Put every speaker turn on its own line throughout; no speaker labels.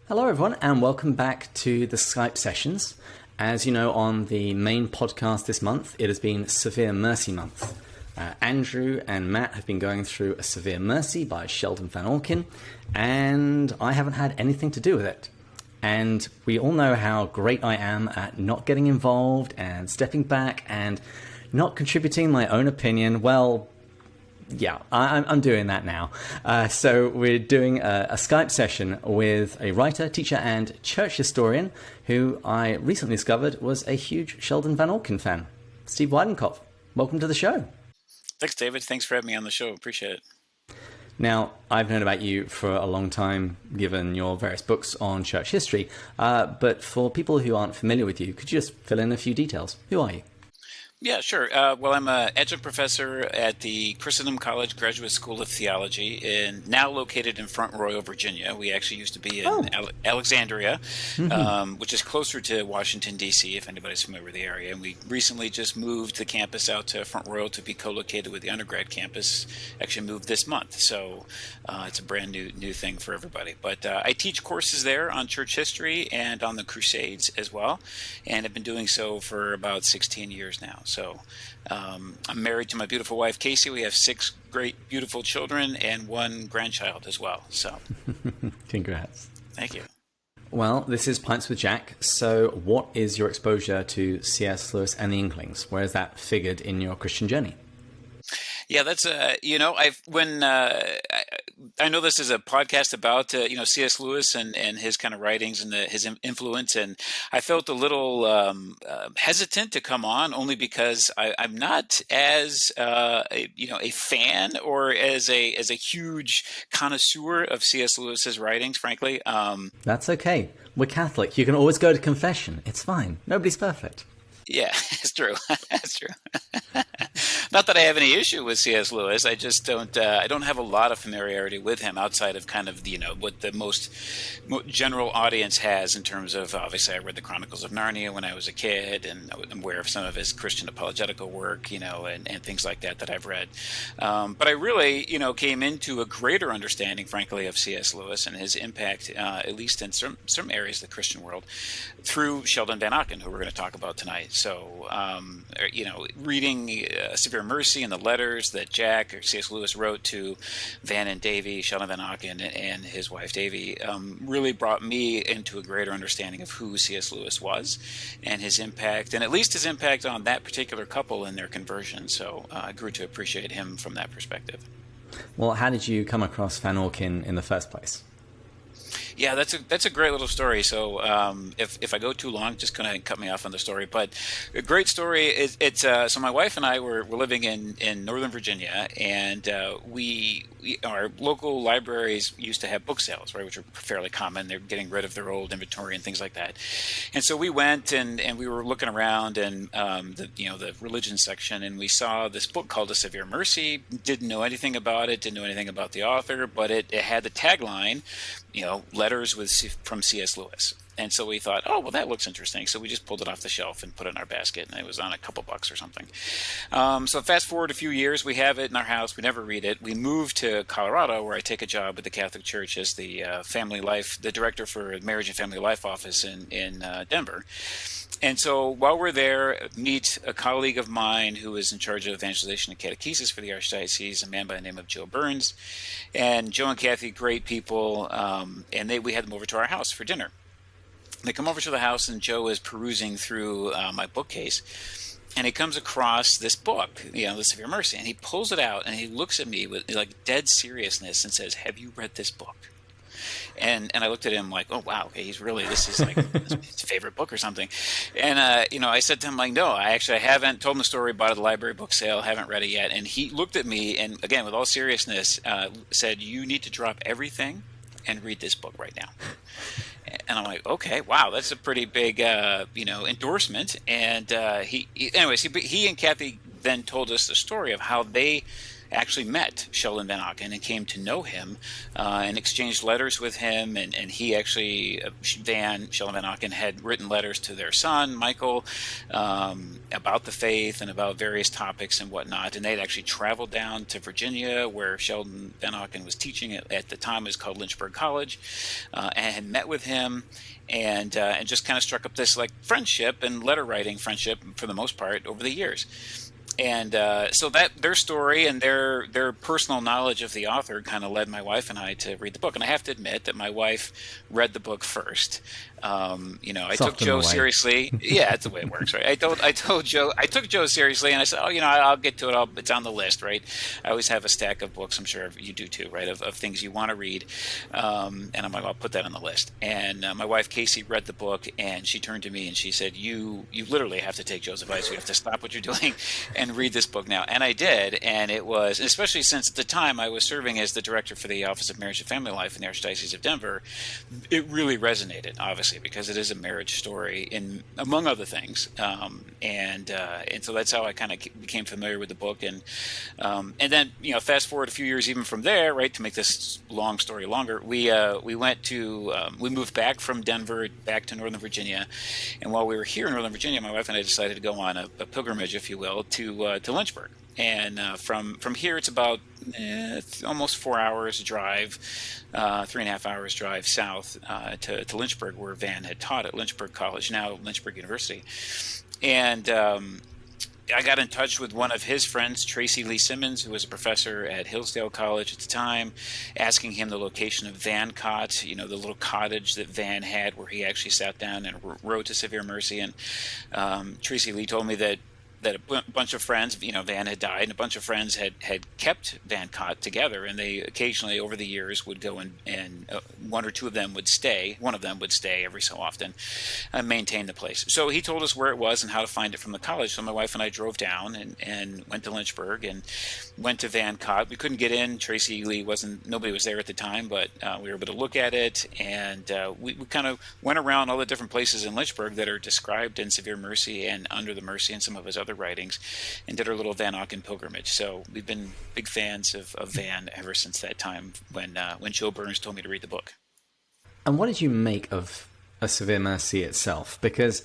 Hello, everyone, and welcome back to the Skype sessions. As you know, on the main podcast this month, it has been Severe Mercy Month. Andrew and Matt have been going through A Severe Mercy by Sheldon Vanauken, and I haven't had anything to do with it. And we all know how great I am at not getting involved and stepping back and not contributing my own opinion. Well, yeah, I'm doing that now. So we're doing a Skype session with a writer, teacher, and church historian who I recently discovered was a huge Sheldon Vanauken fan, Steve Weidenkopf. Welcome to the show.
Thanks, David. Thanks for having me on the show. Appreciate it.
Now, I've known about you for a long time, given your various books on church history. But for people who aren't familiar with you, could you just fill in a few details? Who are you?
Yeah, sure. Well, I'm an adjunct professor at the Christendom College Graduate School of Theology, and now located in Front Royal, Virginia. We actually used to be in Alexandria, which is closer to Washington, D.C., if anybody's familiar with the area. And we recently just moved the campus out to Front Royal to be co-located with the undergrad campus. Actually moved this month, so it's a brand new thing for everybody. But I teach courses there on church history and on the Crusades as well, and have been doing so for about 16 years now. So I'm married to my beautiful wife, Casey. We have 6 great, beautiful children and 1 grandchild as well. So,
Congrats.
Thank you.
Well, this is Pints with Jack. So what is your exposure to C.S. Lewis and the Inklings? Where has that figured in your Christian journey?
Yeah, that's I know this is a podcast about C.S. Lewis and his kind of writings and his influence, and I felt a little hesitant to come on only because I'm not as a fan or as a huge connoisseur of C.S. Lewis's writings, frankly.
That's okay. We're Catholic. You can always go to confession. It's fine. Nobody's perfect.
Yeah, it's true. That's true. Not that I have any issue with C.S. Lewis. I just don't. I don't have a lot of familiarity with him outside of kind of what the most general audience has in terms of. Obviously, I read the Chronicles of Narnia when I was a kid, and I'm aware of some of his Christian apologetical work, and things like that I've read. But I really, came into a greater understanding, frankly, of C.S. Lewis and his impact, at least in some areas of the Christian world, through Sheldon Vanauken, who we're going to talk about tonight. So, reading Severe Mercy and the letters that Jack or C.S. Lewis wrote to Van and Davy, Sheldon Vanauken, and his wife Davy, really brought me into a greater understanding of who C.S. Lewis was and his impact, and at least his impact on that particular couple and their conversion. So I grew to appreciate him from that perspective.
Well, how did you come across Vanauken in the first place?
Yeah, that's a great little story. So if I go too long, just kind of cut me off on the story. But a great story is so my wife and I were living in Northern Virginia, and our local libraries used to have book sales, right, which are fairly common. They're getting rid of their old inventory and things like that. And so we went and we were looking around and the religion section, and we saw this book called A Severe Mercy. Didn't know anything about it. Didn't know anything about the author, but it had the tagline, letters from C.S. Lewis. And so we thought, oh, well, that looks interesting. So we just pulled it off the shelf and put it in our basket, and it was on a couple bucks or something. So fast forward a few years, we have it in our house. We never read it. We moved to Colorado, where I take a job with the Catholic Church as the the director for Marriage and Family Life office in Denver. And so while we're there, meet a colleague of mine who is in charge of evangelization and catechesis for the Archdiocese, a man by the name of Joe Burns. And Joe and Kathy, great people, and we had them over to our house for dinner. They come over to the house, and Joe is perusing through my bookcase, and he comes across this book, The Severe Mercy, and he pulls it out, and he looks at me with dead seriousness and says, "Have you read this book?" And I looked at him like, oh, wow, okay, this is like his favorite book or something. And, I said to him, no, I haven't. Told him the story about the library book sale, haven't read it yet. And he looked at me and, again, with all seriousness, said, "You need to drop everything and read this book right now." And I'm like, okay, wow, that's a pretty big, endorsement. And he and Kathy then told us the story of how they actually met Sheldon Vanauken and came to know him and exchanged letters with him. And he actually, Sheldon Vanauken, had written letters to their son, Michael, about the faith and about various topics and whatnot. And they'd actually traveled down to Virginia, where Sheldon Vanauken was teaching at the time. It was called Lynchburg College, and had met with him. And just kind of struck up this like friendship and letter writing friendship for the most part over the years. And so that their story and their personal knowledge of the author kind of led my wife and I to read the book. And I have to admit that my wife read the book first. I took Joe seriously. Yeah, that's the way it works, right? I told Joe, I took Joe seriously, and I said, I'll get to it. It's on the list, right? I always have a stack of books. I'm sure you do too, right? Of things you want to read. And I'm like, I'll put that on the list. And my wife, Casey, read the book, and she turned to me and she said, you literally have to take Joe's advice. You have to stop what you're doing and read this book now. And I did. And it was, especially since at the time I was serving as the director for the Office of Marriage and Family Life in the Archdiocese of Denver, it really resonated, obviously, because it is a marriage story, among other things, and so that's how I kind of became familiar with the book, and then fast forward a few years even from there, right? To make this long story longer, we moved back from Denver back to Northern Virginia, and while we were here in Northern Virginia, my wife and I decided to go on a pilgrimage, if you will, to Lynchburg. And from here, it's about it's almost 4 hours drive, 3.5 hours drive south to Lynchburg, where Van had taught at Lynchburg College, now Lynchburg University. And I got in touch with one of his friends, Tracy Lee Simmons, who was a professor at Hillsdale College at the time, asking him the location of Van Cott, the little cottage that Van had where he actually sat down and wrote to Severe Mercy. And Tracy Lee told me that a bunch of friends, Van had died, and a bunch of friends had kept Van Cott together, and they occasionally over the years would go and one or two of them would stay. One of them would stay every so often and maintain the place. So he told us where it was and how to find it from the college. So my wife and I drove down and went to Lynchburg and went to Van Cott. We couldn't get in. Tracy Lee nobody was there at the time, but we were able to look at it, and we kind of went around all the different places in Lynchburg that are described in Severe Mercy and Under the Mercy and some of his other writings, and did our little Vanauken pilgrimage. So we've been big fans of Van ever since that time when Joe Burns told me to read the book.
And what did you make of A Severe Mercy itself? Because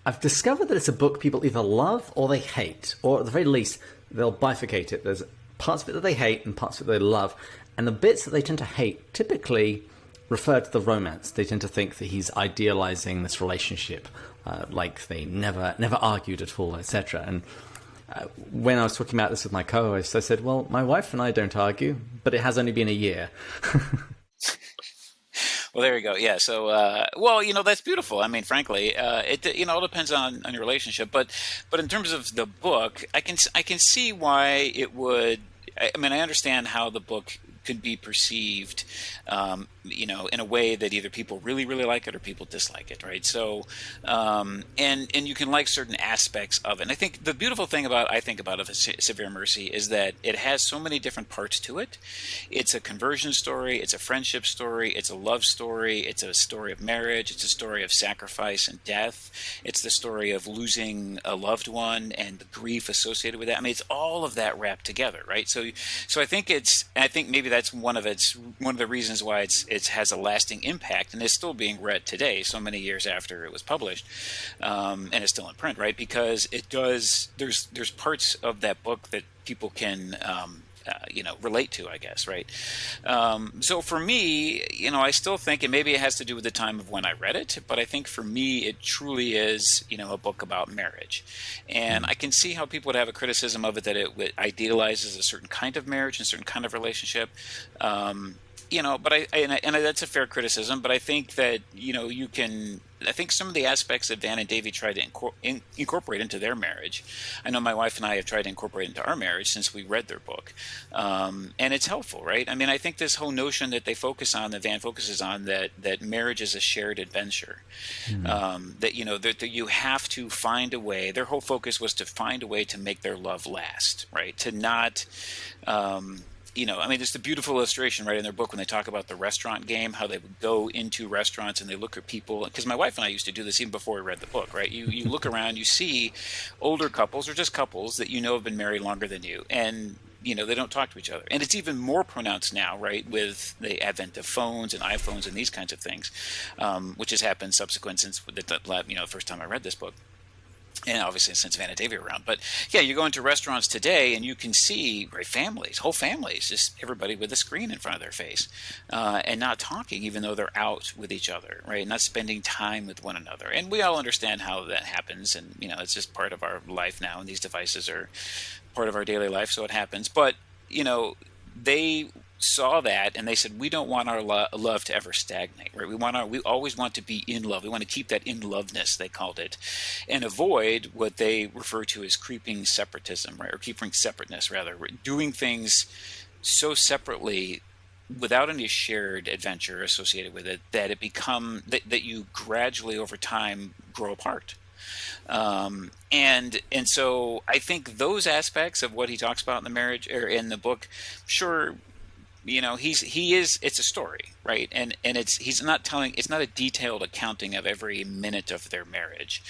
I've discovered that it's a book people either love or they hate, or at the very least, they'll bifurcate it. There's parts of it that they hate and parts of it they love. And the bits that they tend to hate typically refer to the romance. They tend to think that he's idealizing this relationship, like they never argued at all, etc. And when I was talking about this with my co-host, I said, well, my wife and I don't argue, but it has only been a year.
Well, there you go. Yeah. So, that's beautiful. I mean, frankly, it all depends on your relationship. But in terms of the book, I can see why it would. I mean, I understand how the book could be perceived, in a way that either people really, really like it or people dislike it, right? So, and you can like certain aspects of it. And I think the beautiful thing about A Severe Mercy is that it has so many different parts to it. It's a conversion story, it's a friendship story, it's a love story, it's a story of marriage, it's a story of sacrifice and death, it's the story of losing a loved one and the grief associated with that. I mean, it's all of that wrapped together, right? So I think maybe that's one of the reasons why it has a lasting impact and is still being read today, so many years after it was published, and it's still in print, right? Because it does. There's parts of that book that people can relate to, I guess, right? So for me, I still think, and maybe it has to do with the time of when I read it, but I think for me, it truly is, a book about marriage. And I can see how people would have a criticism of it, that it idealizes a certain kind of marriage and a certain kind of relationship. But that's a fair criticism, but I think that, I think some of the aspects that Van and Davey tried to incorporate into their marriage, I know my wife and I have tried to incorporate into our marriage since we read their book. And it's helpful, right? I mean, I think this whole notion that that Van focuses on, that marriage is a shared adventure, that you have to find a way. Their whole focus was to find a way to make their love last, right? To not, there's the beautiful illustration right in their book when they talk about the restaurant game, how they would go into restaurants and they look at people. Because my wife and I used to do this even before we read the book, right? You look around, you see older couples or just couples that have been married longer than you, and they don't talk to each other. And it's even more pronounced now, right, with the advent of phones and iPhones and these kinds of things, which has happened subsequent since the first time I read this book. And obviously since Van and Davy are around. But yeah, you go into restaurants today and you can see whole families, just everybody with a screen in front of their face and not talking, even though they're out with each other, right? Not spending time with one another. And we all understand how that happens. And, it's just part of our life now. And these devices are part of our daily life. So it happens. But, they saw that and they said, we don't want our love to ever stagnate, right? We always want to be in love. We want to keep that in loveness, they called it, and avoid what they refer to as creeping separatism, right? Or keeping separateness, rather, doing things so separately without any shared adventure associated with it, that that you gradually over time grow apart. And so I think those aspects of what he talks about in the marriage or in the book, sure, it's a story, right? And it's not a detailed accounting of every minute of their marriage.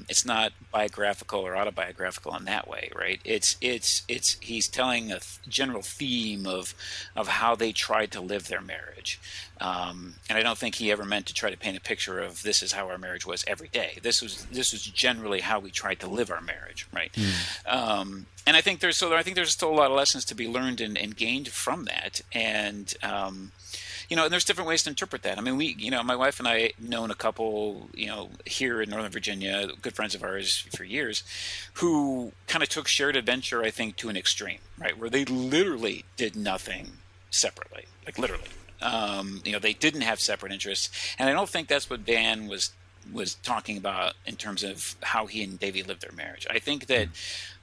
It's not biographical or autobiographical in that way, right? He's telling a general theme of how they tried to live their marriage. And I don't think he ever meant to try to paint a picture of this is how our marriage was every day. This was generally how we tried to live our marriage, right? And I think there's still a lot of lessons to be learned and gained from that. And and there's different ways to interpret that. I mean, my wife and I known a couple, here in Northern Virginia, good friends of ours for years, who kind of took shared adventure, I think, to an extreme, right? Where they literally did nothing separately, like literally. They didn't have separate interests. And I don't think that's what Van was talking about in terms of how he and Davy lived their marriage. I think that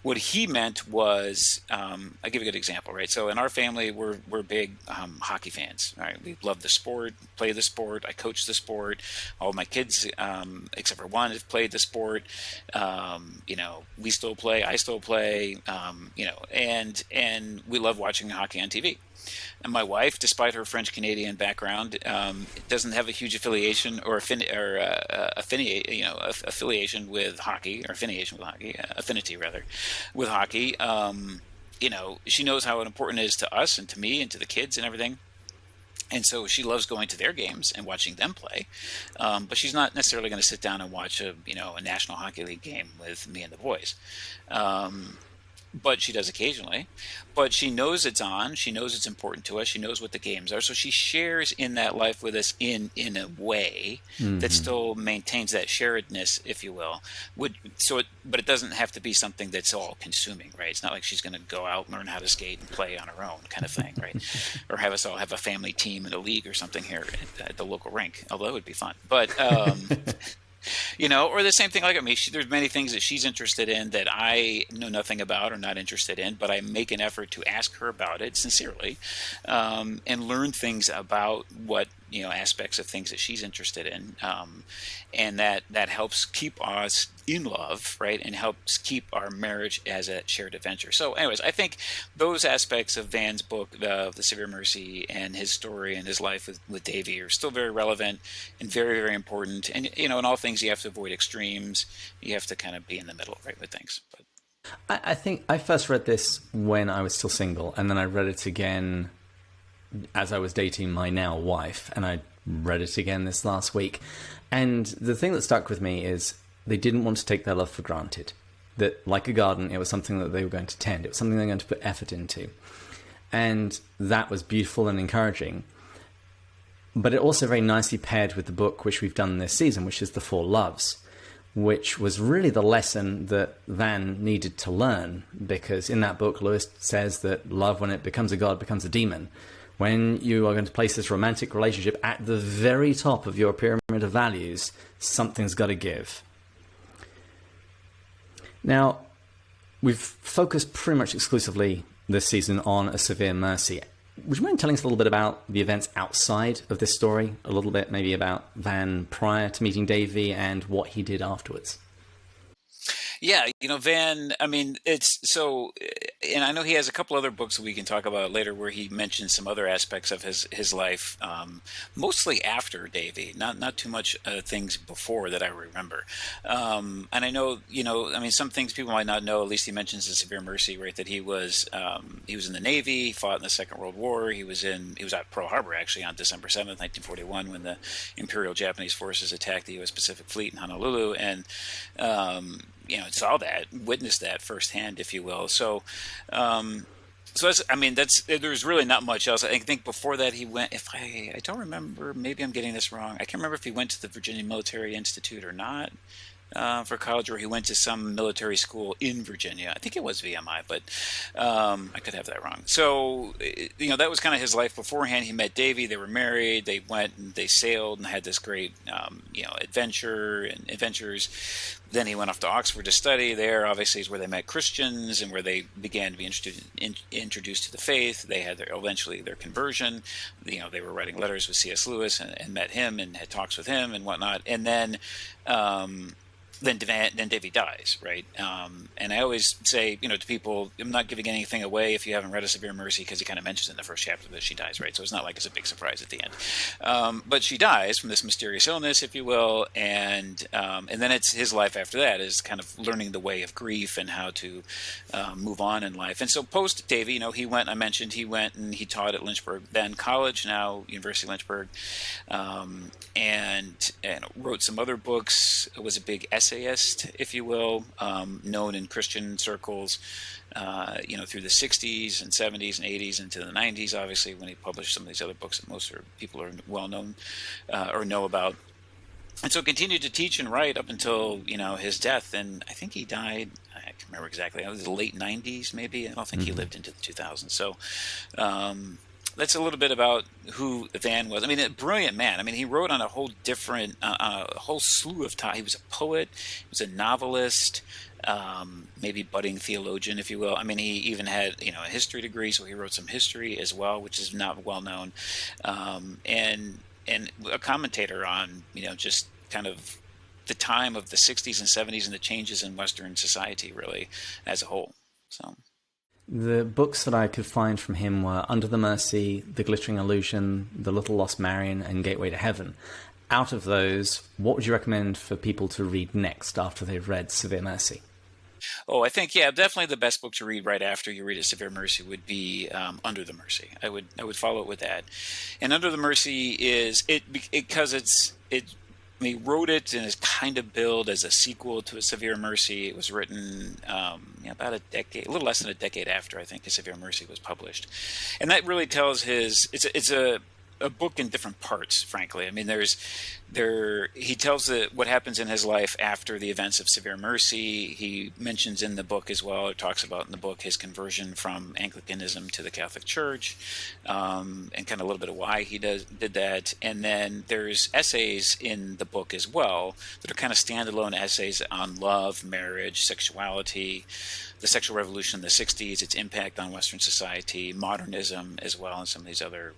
what he meant was, I'll give you a good example, right? So in our family, we're big hockey fans, right? We love the sport, play the sport. I coach the sport. All of my kids, except for one, have played the sport. We still play. I still play. And we love watching hockey on TV. And my wife, despite her French-Canadian background, doesn't have a huge affiliation or affiliation with hockey, or affiliation with hockey, affinity rather, with hockey. She knows how important it is to us and to me and to the kids and everything. And so she loves going to their games and watching them play. But she's not necessarily going to sit down and watch a National Hockey League game with me and the boys. But she does occasionally. But she knows it's on. She knows it's important to us. She knows what the games are. So she shares in that life with us in a way that still maintains that sharedness, if you will. But it doesn't have to be something that's all consuming, right? It's not like she's going to go out and learn how to skate and play on her own kind of thing, right? Or have us all have a family team in a league or something here at the local rink, although it would be fun. But or the same thing like me. There's many things that she's interested in that I know nothing about or not interested in, but I make an effort to ask her about it sincerely, and learn things about what aspects of things that she's interested in, and that helps keep us in love, right, and helps keep our marriage as a shared adventure. So, anyways, I think those aspects of Van's book, The Severe Mercy, and his story and his life with Davy are still very relevant and very, very important. And in all things, you have to avoid extremes. You have to kind of be in the middle, right, with things. But
I think I first read this when I was still single, and then I read it again as I was dating my now wife, and I read it again this last week. And the thing that stuck with me is they didn't want to take their love for granted. That, like a garden, it was something that they were going to tend. It was something they were going to put effort into. And that was beautiful and encouraging. But it also very nicely paired with the book which we've done this season, which is The Four Loves, which was really the lesson that Van needed to learn. Because in that book, Lewis says that love, when it becomes a god, becomes a demon. When you are going to place this romantic relationship at the very top of your pyramid of values, something's got to give. Now, we've focused pretty much exclusively this season on A Severe Mercy. Would you mind telling us a little bit about the events outside of this story? A little bit maybe about Van prior to meeting Davy and what he did afterwards?
Yeah, Van, I mean, it's so, and I know he has a couple other books that we can talk about later where he mentions some other aspects of his life, mostly after Davy, not too much things before that I remember. And I know, I mean, some things people might not know. At least he mentions in Severe Mercy, right, that he was in the Navy, fought in the Second World War. He was at Pearl Harbor actually on December 7th, 1941, when the Imperial Japanese forces attacked the U.S. Pacific Fleet in Honolulu, and saw that, witnessed that firsthand, if you will. So there's really not much else. I think before that he went, if I don't remember, maybe I'm getting this wrong. I can't remember if he went to the Virginia Military Institute or not. For college, or he went to some military school in Virginia. I think it was VMI, but I could have that wrong. So, that was kind of his life beforehand. He met Davy. They were married. They went and they sailed and had this great, adventures. Then he went off to Oxford to study. There, obviously, is where they met Christians and where they began to be introduced to the faith. They had eventually their conversion. They were writing letters with C.S. Lewis and met him and had talks with him and whatnot. And then Davy dies, right? And I always say, to people, I'm not giving anything away if you haven't read A Severe Mercy, because he kind of mentions in the first chapter that she dies, right? So it's not like it's a big surprise at the end. But she dies from this mysterious illness, if you will, and then it's his life after that is kind of learning the way of grief and how to move on in life. And so post Davy, he went and he taught at Lynchburg, then college, now University of Lynchburg, and wrote some other books. Was a big essayist, if you will, known in Christian circles, through the 60s and 70s and 80s into the 90s, obviously, when he published some of these other books that most people are well known or know about. And so continued to teach and write up until, his death. And I think he died, I can't remember exactly, it was the late 90s maybe. I don't think he lived into the 2000s. So that's a little bit about who Van was. I mean, a brilliant man. I mean, he wrote on a whole different, a whole slew of topics. He was a poet, he was a novelist, maybe budding theologian, if you will. I mean, he even had, a history degree, so he wrote some history as well, which is not well known, and a commentator on, just kind of the time of the 60s and 70s and the changes in Western society, really, as a whole. So.
The books that I could find from him were Under the Mercy, The Glittering Illusion, The Little Lost Marion, and Gateway to Heaven. Out of those, what would you recommend for people to read next after they've read Severe Mercy?
Oh, I think, definitely the best book to read right after you read A Severe Mercy would be Under the Mercy. I would follow it with that. And Under the Mercy is because he wrote it and is kind of billed as a sequel to A Severe Mercy. It was written about a little less than a decade after, I think, A Severe Mercy was published. And that really tells it's a book in different parts, frankly. I mean, he tells what happens in his life after the events of Severe Mercy. He mentions in the book as well, or talks about in the book, his conversion from Anglicanism to the Catholic Church, and kind of a little bit of why he did that. And then there's essays in the book as well that are kind of standalone essays on love, marriage, sexuality, the sexual revolution in the 60s, its impact on Western society, modernism as well, and some of these other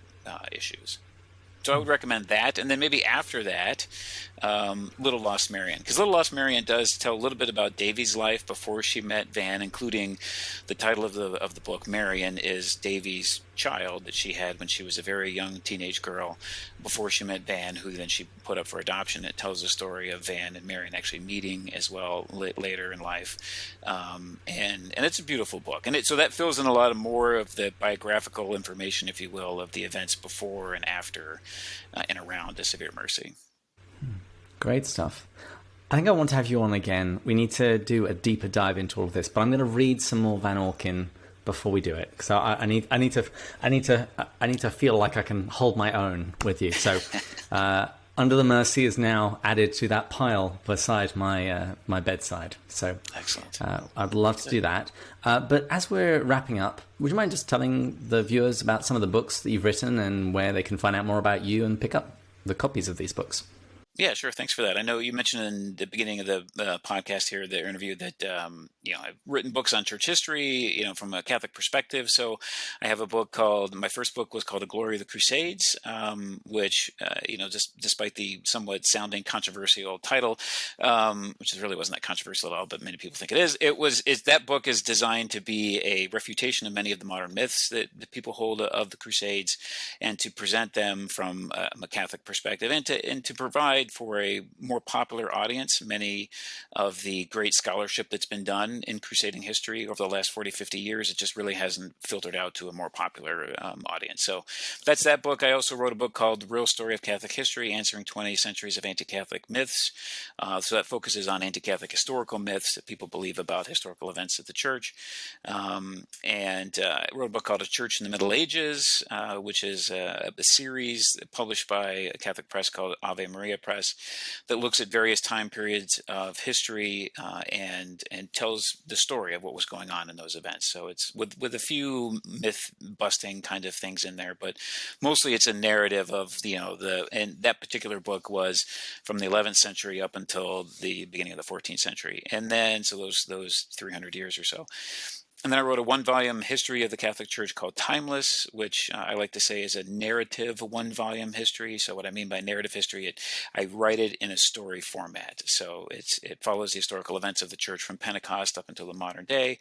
issues. So I would recommend that. And then maybe after that, Little Lost Marion. Because Little Lost Marion does tell a little bit about Davy's life before she met Van, including the title of the book, Marion, is Davy's child that she had when she was a very young teenage girl before she met Van, who then she put up for adoption. It tells the story of Van and Marion actually meeting as well later in life. And it's a beautiful book. And so that fills in a lot more of the biographical information, if you will, of the events before and after and around A Severe Mercy.
Great stuff. I think I want to have you on again. We need to do a deeper dive into all of this, but I'm going to read some more Vanauken before we do it, because I need to feel like I can hold my own with you. So, Under the Mercy is now added to that pile beside my bedside. So,
excellent.
I'd love to do that. But as we're wrapping up, would you mind just telling the viewers about some of the books that you've written and where they can find out more about you and pick up the copies of these books?
Yeah, sure. Thanks for that. I know you mentioned in the beginning of the podcast here, the interview, that I've written books on church history, from a Catholic perspective. So I have a book called my first book was called "The Glory of the Crusades," which just despite the somewhat sounding controversial title, which really wasn't that controversial at all, but many people think it is. That book is designed to be a refutation of many of the modern myths that people hold of the Crusades, and to present them from a Catholic perspective, and to provide for a more popular audience many of the great scholarship that's been done in crusading history over the last 40, 50 years. It just really hasn't filtered out to a more popular audience. So that's that book. I also wrote a book called The Real Story of Catholic History, Answering 20 Centuries of Anti-Catholic Myths. So that focuses on anti-Catholic historical myths that people believe about historical events at the church. I wrote a book called A Church in the Middle Ages, which is a series published by a Catholic press called Ave Maria Press, that looks at various time periods of history and tells the story of what was going on in those events. So it's with a few myth busting kind of things in there, but mostly it's a narrative of and that particular book was from the 11th century up until the beginning of the 14th century, and then so those 300 years or so. And then I wrote a one-volume history of the Catholic Church called Timeless, which I like to say is a narrative one-volume history. So what I mean by narrative history, I write it in a story format. So it follows the historical events of the Church from Pentecost up until the modern day,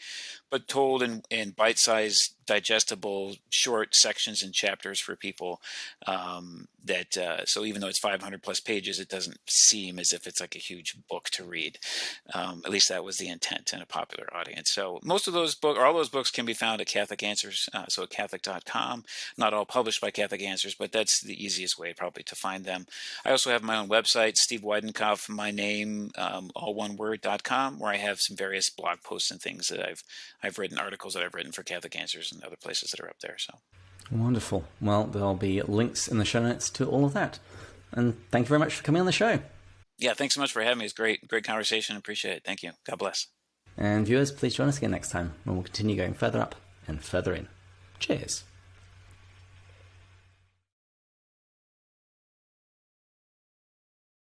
but told in bite-sized, digestible, short sections and chapters for people. So even though it's 500 plus pages, it doesn't seem as if it's like a huge book to read. At least that was the intent in a popular audience. So most of those books, or all those books, can be found at Catholic Answers, so at Catholic.com. Not all published by Catholic Answers, but that's the easiest way probably to find them. I also have my own website, Steve Weidenkopf, my name, all one word.com, where I have some various blog posts and things that I've written, articles that I've written for Catholic Answers and other places that are up there. So
wonderful. Well, there'll be links in the show notes to all of that. And thank you very much for coming on the show.
Yeah, thanks so much for having me. It's great conversation. Appreciate it. Thank you. God bless.
And viewers, please join us again next time when we'll continue going further up and further in. Cheers.